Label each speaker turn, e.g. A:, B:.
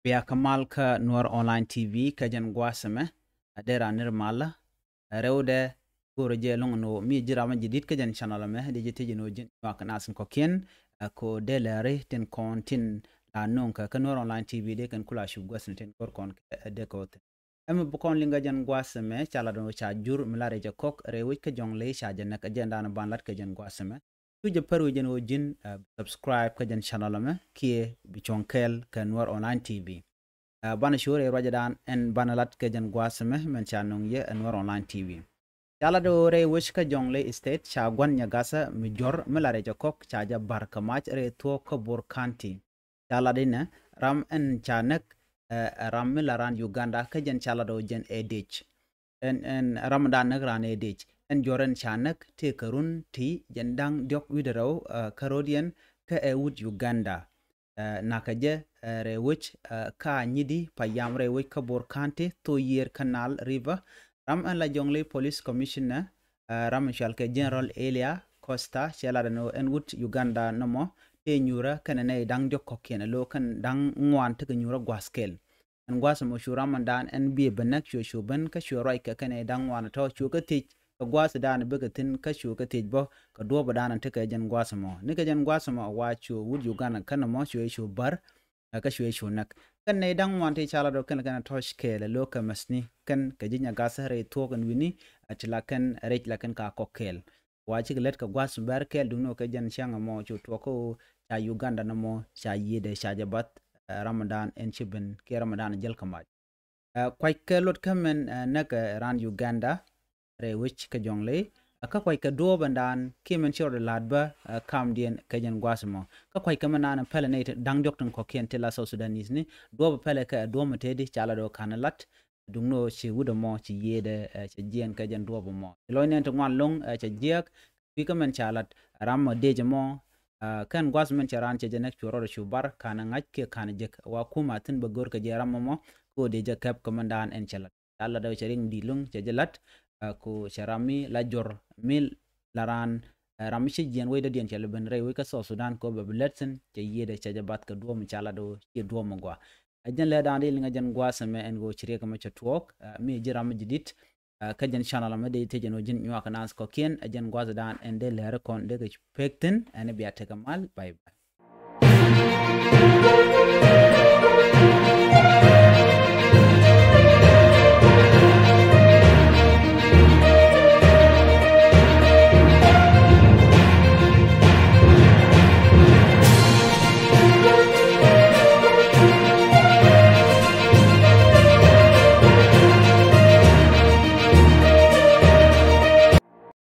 A: Bia kamal ka Nuar Online TV ka jan gwasame adera nirmala rewde goroje long no mi jirama jidit ka jan channel me de jiti jino jin wak nasin ko ken ko delare ten kontin la non ka Nuar Online TV de kan kula shu gwasin ten kor kon de ko em bukon linga jan gwasame chala do cha jur milare je kok rewi ka jongle cha jan ka jan dan banlat ka jan gwasame tuje paru jen o jin subscribe ka jan channel me kie bichonkel ka Nuar Online TV bana shure rajadan en banalat ke jan gwasme men chanong ye Nuar Online TV chala do re wish ka jongle state cha gwan nya gasa mi jor milare jakok cha ja barka mach re to ko bor kanti chala dina ram en chanak ram milaran Uganda ka jan chala do jen edich en ramadan nagran edich en joren chanak te karun ti jendang diok widero karodian ka e wud Uganda nakaje rewich ka nyidi payam rewich ka borkante to year canal river ram an la jongle police commissioner ram shalke general Elia Costa cheladano en wut Uganda nomo te nyura kanane dang jokko ken lo kan dang ngwan te nyura gwaskel en gwas mo shuramandan en bi benak shu ben ka shu roi ka kanane dang ngwan to shu ka tich ka gwas dan begatin ka shu ka tich bo ka do badan te ka jan gwas mo ni ka jan gwas mo wa chu wut Uganda kan mo shu bar ka shu nak kan ne dang wan te chala do kan tosh ke le lo ka masni kan ka jinya gasa re to kan wini atla kan rech la kan ka kokel wa chi let ka gwas bar kel duno ka jan shanga mo chu to ko cha Uganda no mo cha yede cha jabat Ramadan en chiben ke Ramadan jel kamaj kwai ke lot kamen nak ran Uganda re wich ka jongle ka kwai ka do bandan kimen chor ladba kam dien ka jan gwasmo ka kwai ka manana pelenate dang dokton ko ken tela so Sudanese ni do pele ka do matedi chala do kanalat dungno chi wudo mo chi yede chi jien ka jan do mo loinen to ngwan long chi jiak pi ka men chalat ram deje mo kan gwasmen charan che jenek choro shubar kana ngaj ke kana jek wa kuma tin bagor ka jaram mo ko deje kap komandan en chalat alla do charing dilung che jelat ko charami la jor mil laran ramishi jien wayda dien chele ben rew ka so Sudan ko be letsen che yede che jabat ka do mi chala do che do mo gwa ajen le dan li nga jen gwa same en go chire ka ma che twok mi jiram jidit ka jen channel ma de te jeno jin nywa ka nas ko ken ajen gwa dan en de le kon de ke pekten en biya te kamal bye bye